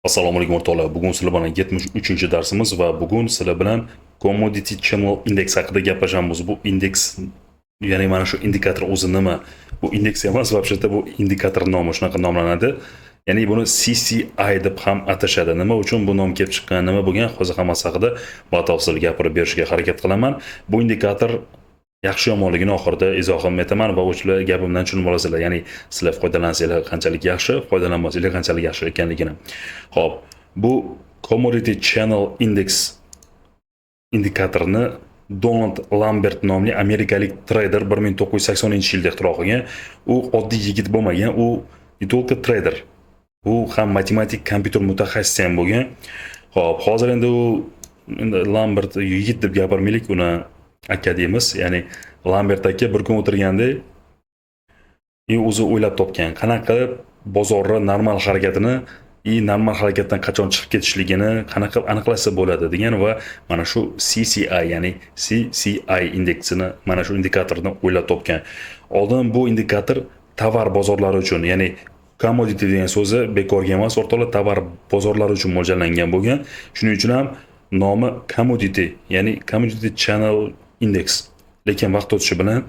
Assalomu alaykum o'rtoqlar. Bugun sizlar bilan 73-darsimiz va bugun sizlar bilan Commodity Channel Index haqida gaplashamiz. Bu indeks, ya'ni mana shu indikator o'zi nima? Bu indeks emas, vobsheta bu indikator nomi shunaqa nomlanadi. Ya'ni buni CCI deb ham atashadi. Nima uchun bu nom kelib chiqqan, nima bo'lgan, hozir hammasi haqida batafsil gapirib berishga harakat qilaman. Bu indikator yaxshi yomonligini oxirida izohimni aytaman va o'shalar gapimdan tushunib olasizlar. Ya'ni sizlar foydalansanglar qanchalik yaxshi, foydalanmasanglar qanchalik yaxshi ekanligini. Xo'p, bu Commodity Channel Index indikatorini Donald Lambert nomli amerikalik trader 1980-yilda ixtiro qilgan. U oddiy yigit bo'lmagan, u не только trader, u ham matematik, kompyuter mutaxassisi ham bo'lgan. Xo'p, hozir endi u Lambert yigit deb gapirmaylik, uni aka deymiz. Ya'ni Lambert aka bir kun o'tirganda o'zi o'ylab topgan, qanaqa qilib bozorning normal harakatini normal harakatdan qachon chiqib ketishligini qanaqa aniqlasa bo'ladi degan va mana shu CCI, ya'ni CCI indeksini, mana shu indikatorni o'ylab topgan. Oldin bu indikator tovar bozorlari uchun, ya'ni commodity degan so'zi bekorga emas, o'rtoqlar, tovar bozorlari uchun mo'ljallangan bo'lgan. Shuning uchun ham nomi commodity, ya'ni Commodity Channel Index. Lekin vaqt o'tishi bilan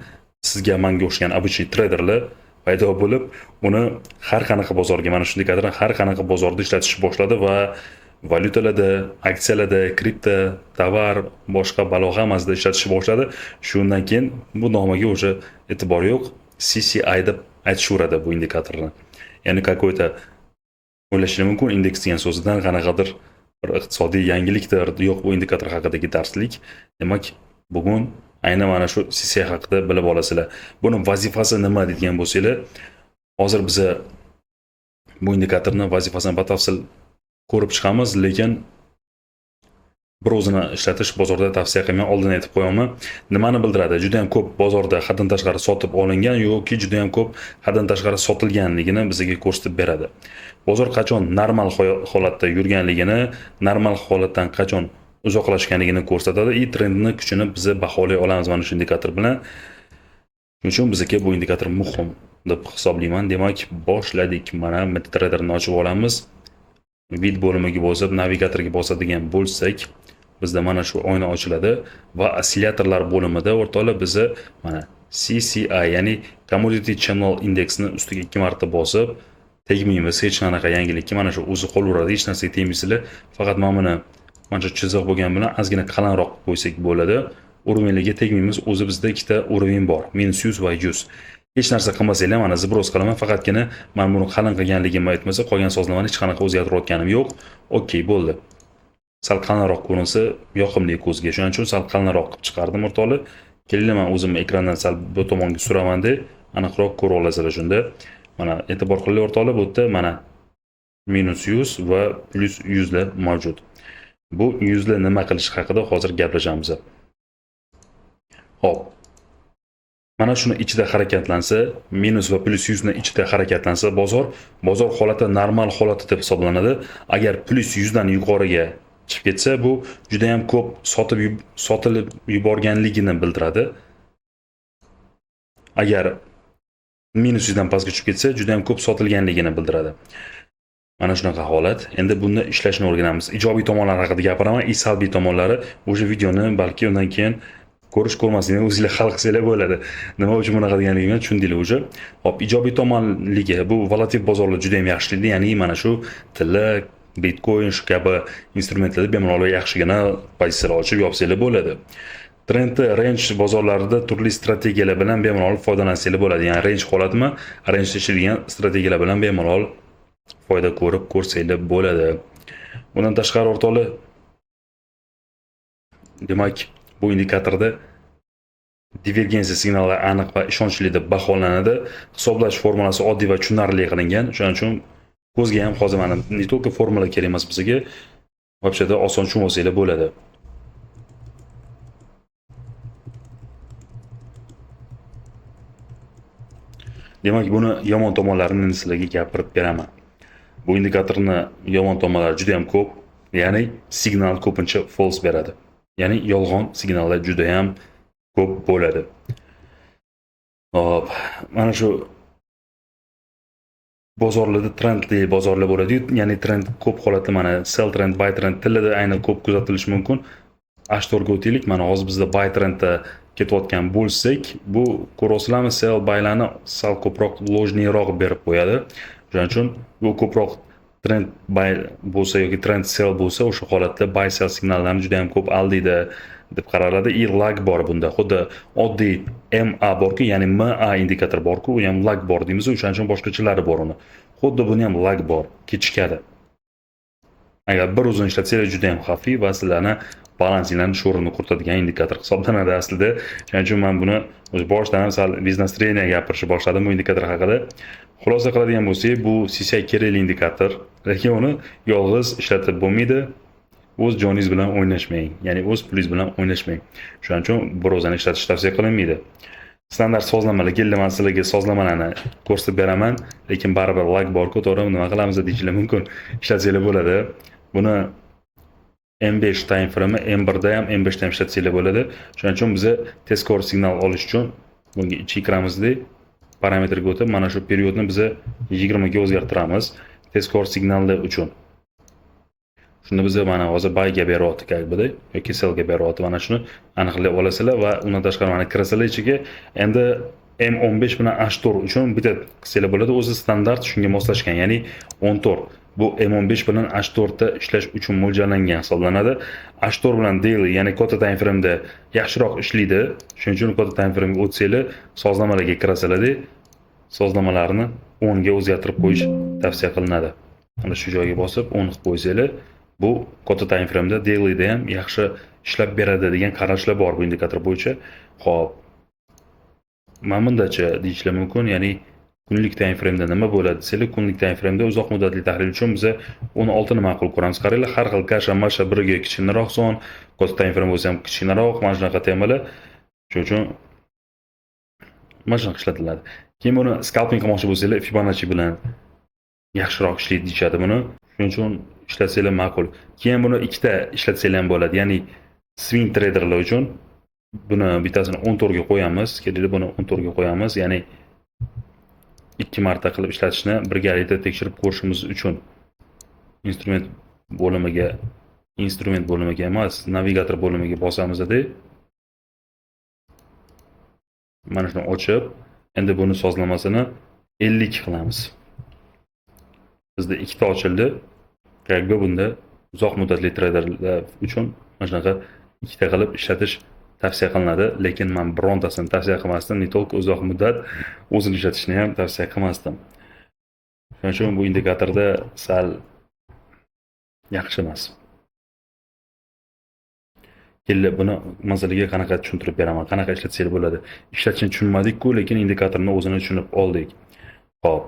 sizga menga o'xshagan обычный traderlar paydo bo'lib, uni har qanaqa bozorga, mana shu indikatorni har qanaqa bozorda ishlatishni boshladi va valyutalarda, aksiyalarda, kripto, tovar, boshqa balo hammasida ishlatishni boshladi. Shundan keyin bu nomiga o'sha e'tibor yo'q, CCI deb aytishaveradi bu indikatorni. Ya'ni какой-то o'ylashingiz mumkin, indeks degan so'zidan qanaqadir bir iqtisodiy yangilikdir. Yo'q, bu indikator haqidagi darslik. Demak, bugun aynan mana shu CCI haqida bilib olasizlar. Buni vazifasi nima degan bo'lsanglar, hozir biz bu indikatorning vazifasini batafsil ko'rib chiqamiz, lekin bir o'zini ishlatish bozorda tavsiya qilmayman, oldin aytib qo'yaman. Nimani bildiradi? Juda ham ko'p bozorda haddan tashqari sotib olingan yoki juda ham ko'p haddan tashqari sotilganligini bizga ko'rsatib beradi. Bozor qachon normal holatda yurganligini, normal holatdan qachon uzoqlashganligini ko'rsatadi. Trendni kuchini biz baholay olamiz mana shu indikator bilan. Shuning uchun bizga bu indikator muhim deb hisoblayman. Demak, boshladik. Mana MetaTrader'ni ochib olamiz. Vid bo'limiga bosib, navigatorga bosadigan bo'lsak, bizda mana shu oyna ochiladi va oscillatorlar bo'limida o'rtoqlar bizni mana CCI, ya'ni Commodity Channel Indexni ustiga 2 marta bosib tegmaymiz. Hech qanaqa yangilikka mana shu o'zi qolaveradi, hech narsaga tegmaysizlar. Faqat mana buni mancha chiziq bo'lgan bilan ozgina qalinroq qo'ysak bo'ladi. Uroveniga tegmaymiz. O'zi bizda ikkita uroven bor, -100 va 100. Hech narsa qilmasanglar, mana zibros qilaman. Faqatgina men buni qalin qilganligimni aytmasa, qolgan sozlamani hech qanaqa o'zgartirayotganim yo'q. Okey, bo'ldi. Sal qalinroq ko'rinsa yoqimli ko'zga. Shuning uchun sal qalinroq qilib chiqardim o'rtoqlar. Kelinglar, men o'zim ekrandan sal bu tomonga suraman-da, aniqroq ko'ra olasizlar shunda. Mana e'tibor qilinglar o'rtoqlar, bu yerda mana -100 va +100 lar mavjud. Bu 100 lar nima qilish haqida hozir gaplashamiz. Hop. Mana shuni ichida harakatlansa, minus va +100 ning ichida harakatlansa bozor holati normal holati deb hisoblanadi. Agar +100 dan yuqoriga chiqib ketsa, bu juda ham ko'p sotilib yuborganligini bildiradi. Agar -100 dan pastga tushib ketsa, juda ham ko'p sotilganligini bildiradi. Mana shunaqa holat. Endi bunda ishlashni o'rganamiz. Ijobiy tomonlari haqida gapiraman, salbiy tomonlari o'sha videoni balki undan keyin ko'rmasligini o'zingizlar hal qilsanglar bo'ladi. Nima uchun bunaqa deganligimni tushundinglar o'sha. Hop, ijobiy tomonligi bu volatil bozorlar juda ham yaxshilaydi, ya'ni mana shu tilla, Bitcoin shu kabi instrumentlarda bemalol yaxshigina pozitsiyalar ochib yopsanglar bo'ladi. Trend range bozorlarida turli strategiyalar bilan bemalol foydalansanglar bo'ladi. Ya'ni range holatmi, range ishlaydigan strategiyalar bilan bemalol foyda ko'rib ko'rsanglar bo'ladi. Bundan tashqari o'rtoqlar, demak, bu indikatorda divergensiya signallari aniq va ishonchli deb baholanadi. Hisoblash formulasi oddiy va tushunarli qilingan. Shuning uchun ko'zga ham hozir mana не только formula kerak emas bizga, vobsheta oson tushunib olsanglar bo'ladi. Demak, buni yomon tomonlarini sizlarga gapirib beraman. Bu indikatorni yomon tomonlari juda ham ko'p, ya'ni signal ko'pincha false beradi. Ya'ni yolg'on signallar juda ham ko'p bo'ladi. Hop, mana shu bozorlarda trendli bozorlar bo'ladi-yu, ya'ni trend ko'p holatda mana sell trend, buy trend tilida aynan ko'p kuzatilishi mumkin. H4 ga o'taylik. Mana hozir bizda buy trendda ketayotgan bo'lsak, bu ko'ryapsizlarmi, sell buylarni sal ko'proq lojniyroq berib qo'yadi. Shuning uchun bu ko'proq trend buy bo'lsa yoki trend sell bo'lsa, o'sha holatda buy sell signallarini juda ham ko'p aldaydi deb qaraladi. I lag bor bunda. Xuddi oddiy MA borku, ya'ni MA indikator borku, u ham lag bor deymiz. O'shaning uchun boshqachalari bor uni. Xuddi buni ham lag bor, kechikadi. Agar bir o'zini ishlatsanglar juda ham xavfli va sizlarni balansinglarni sho'rini quritadigan indikator hisoblanadi aslida. Shuning uchun men buni o'z boshidan ham sal biznes trener gapirishni boshladim bu indikator haqida. Xulosa qiladigan bo'lsak, bu CCI kerakli indikator, lekin uni yolg'iz ishlatib bo'lmaydi. O'z joningiz bilan o'ynashmang, ya'ni o'z pulingiz bilan o'ynashmang. Shuning uchun bir o'zini ishlatish tavsiya qilinmaydi. Standart sozlamalar keldi, men sizlarga sozlamalarni ko'rsatib beraman, lekin baribir lag bor-ku, to'g'ri, nima qilamiz deyishlar mumkin. Ishlatsanglar bo'ladi. Buni M5 time frame, M1 da ham, M5 da ham ishlatsanglar bo'ladi. Shuning uchun biz tezkor signal olish uchun bunga ichki kiramizda parametrga o'tib, mana shu periodni biz 20 ga o'zgartiramiz tezkor signallar uchun. Shunda biz mana hozir buyga beryapti kakbida yoki sellga beryapti. Mana shuni aniqlab olasizlar va undan tashqari mana kirasalar ichiga endi M15 bilan H4 uchun bitta qilsanglar bo'ladi. O'zi standart shunga moslashgan, ya'ni 14. Bu M15 bilan H4 da ishlash uchun mo'ljallangan hisoblanadi. H4 bilan daily, ya'ni katta time frame da yaxshiroq ishlaydi. Shuning uchun katta time frame ga o'tsanglar, sozlamalarga kirasalarda sozlamalarni 10 ga o'zgartirib qo'yish tavsiya qilinadi. Mana shu joyga bosib 10 qilib qo'ysanglar, bu katta time frame da daily da ham yaxshi ishlab beradi degan qarashlar bor bu indikator bo'yicha. Xo'p. Mana bundacha deyishlar mumkin, ya'ni kunlik time frame da nima bo'ladi desanglar, kunlik time frame da uzoq muddatli tahlil uchun biz 16 ni ma'qul ko'ramiz. Qaranglar, har xil kasha masha biriga kichikroq son, katta time frame bo'lsa ham kichikroq, mana shunaqa temalar. Shuning uchun mana shunaqa ishlatiladi. Keyin buni scalping qilmoqchi bo'lsanglar, Fibonacci bilan yaxshiroq ishlaydi deyshadi buni. Shuning uchun ishlatsanglar ma'qul. Keyin buni ikkita ishlatsanglar ham bo'ladi. Ya'ni swing traderlar uchun buni bittasini 14 ga qo'yamiz. Kelinglar, buni 14 ga qo'yamiz. Ya'ni 2 marta qilib ishlatishni birgalikda tekshirib ko'rishimiz uchun instrument bo'limiga emas, navigator bo'limiga bosamiz-da. Mana shuni ochib, endi buni sozlamasini 50 qilamiz. Bizda ikkita ochildi. Qayerga bunda uzoq muddatli traderlar uchun mana shunaqa ikkita qilib ishlatish tavsiya qilinadi, lekin men birontasini tavsiya qilmasdim. Ne to'liq uzoq muddat o'zini ishlatishni ham tavsiya qilmasdim. Shuning uchun bu indikatorda sal yaxshi emas. Kelib buni masalaga qanaqa tushuntirib beraman, qanaqa ishlatsanglar bo'ladi. Ishlatishni tushunmadik-ku, lekin indikatorni o'zini tushunib oldik. Xo'p.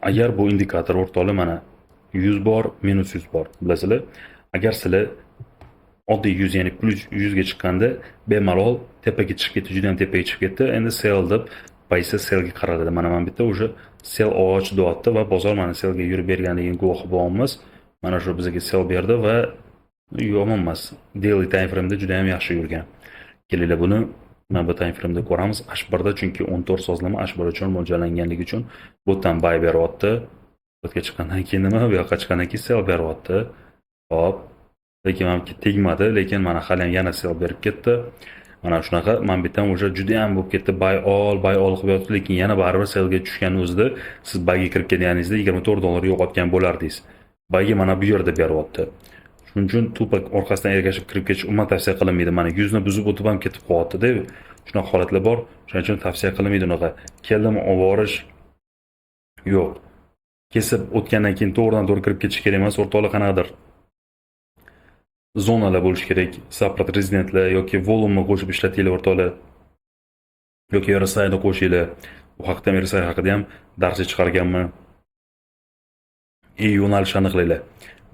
Agar bu indikator o'rtoqlar mana 100 bor, minus 100 bor, bilasizlar. Agar sizlar oddiy 100, ya'ni plus 100 ga chiqqanda bemalol tepaga chiqib ketdi, juda ham tepaga chiqib ketdi. Endi sell deb paysa sellga qaraladi. Mana men bitta o'sha sell och deyapti va bozor mana sellga yurib berganligining guvohi bo'lamiz. Mana shu bizga sell berdi va yomon emas. Daily time frame da juda ham yaxshi yurgan. Kelinglar, buni mana bu time frame da ko'ramiz. H1 da chunki 14 sozlama H1 uchun mo'ljallanganligi uchun bu tam buy beryapti. O'tga chiqqandan keyin nima, bu yoqqa chiqqandan keyin sell beryapti. Hop. Lekin menga tegmadi, lekin mana hali ham yana sell berib ketdi. Mana shunaqa, men bitam o'sha juda ham bo'lib ketdi, buy all qilib yotdi, lekin yana baribir sellga tushgan o'zida siz buyga kirib ketganingizda $24 yo'qotgan bo'lardingiz. Buyga mana bu yerda beryapti. Shuning uchun tupak orqasidan ergashib kirib ketish umuman tavsiya qilinmaydi. Mana 100 ni buzib o'tib ham ketib qo'yapti-da. Shunaqa holatlar bor. Shuning uchun tavsiya qilinmaydi unaqa. Keldimi ovorish yo'q. Kesib o'tgandan keyin to'g'ridan-to'g'ri kirib ketish kerak emas, o'rtoqlar, qanaqadir zonalar bo'lish kerak. Support rezidentlar yoki volumni qo'shib ishlatinglar o'rtoqlar. Yoki RSI'ni qo'shinglar. Bu haqda RSI haqida ham dars chiqarganman. Yo'nalish aniqlaylar.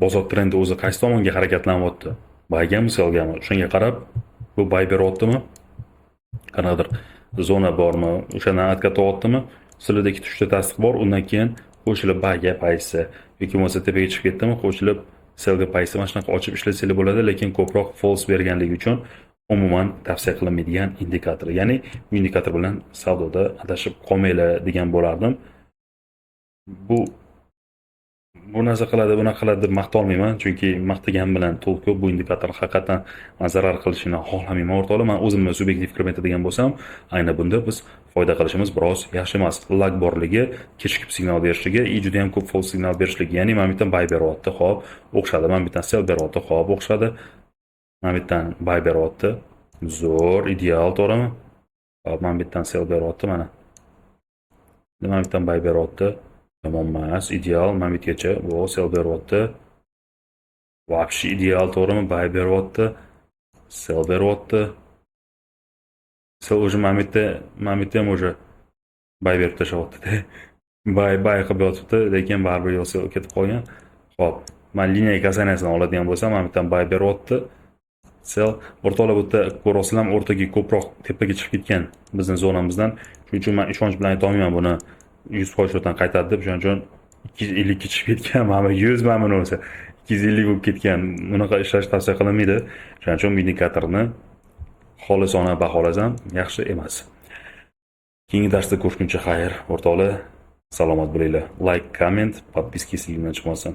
Bozor trendi o'zi qaysi tomonga harakatlanyapti? Buygami, sellgami? Shunga qarab bu buy beryaptimi? Qanaqadir zona bormi? O'shadan atkatyaptimi? Sizlarda 2-3 ta tasdiq bor, undan keyin qo'shilib buyga paysi yoki bo'lmasa tepaga chiqib ketdimi, qo'shilib sellga paysi mana shunaqa ochib ishlatsanglar bo'ladi, lekin ko'proq false berganligi uchun umuman tavsiya qilinmaydigan indikator. Ya'ni bu indikator bilan savdoda adashib qolmanglar degan bo'lardim. Bu narsa qiladi, bunaqa qiladi deb maqtolmayman, chunki maqtagan bilan to'lqin bu indikator haqiqatan zarar qilishini xohlamayman o'rtoqlar. Men o'zimni subyektiv fikrimni aytadigan bo'lsam, ayni bunda biz foyda qilishimiz biroz yaxshi emas. Lag borligi, kechikib signal berishligi, juda ham ko'p false signal berishligi. Ya'ni mana bu yerdan buy beryapti, xo'p, o'xshadi. Mana bu yerdan sell beryapti, xo'p, o'xshadi. Mana bu yerdan buy beryapti. Zo'r, ideal, to'g'rimi? Hop, mana bu yerdan sell beryapti, mana. Mana bu yerdan buy beryapti. Yomon emas, ideal, mana bu yergacha bu sell beryapti. Вообще ideal, to'g'rimi? Buy beryapti. Sell beryapti. Sell уже mana bu yerda ham уже buy berib tashlayapti-da. Buy qilib yotibdi, lekin baribir yo'q sell ketib qolgan. Xo'p, men liniya kasanasini oladigan bo'lsam, mana bu yerdan buy beryapti. Sell o'rtoqlar, bu yerda ko'rasizlar, o'rtaga ko'proq tepaga chiqib ketgan bizning zonamizdan. Shuning uchun men ishonch bilan ayta olmayman buni 100% ro'yxatdan qaytadi deb. Shuning uchun 250 ga chiqib ketgan, mana 100 mana buni o'lsa 250 bo'lib ketgan. Bunaqa ishlash tavsiya qilinmaydi. Shuning uchun bu indikatorni xolisona baholasam yaxshi emas. Keyingi darsda ko'rishguncha xayr, o'rtoqlar. Salomat bo'linglar. Like, comment, podpiska, signal chiqmasin.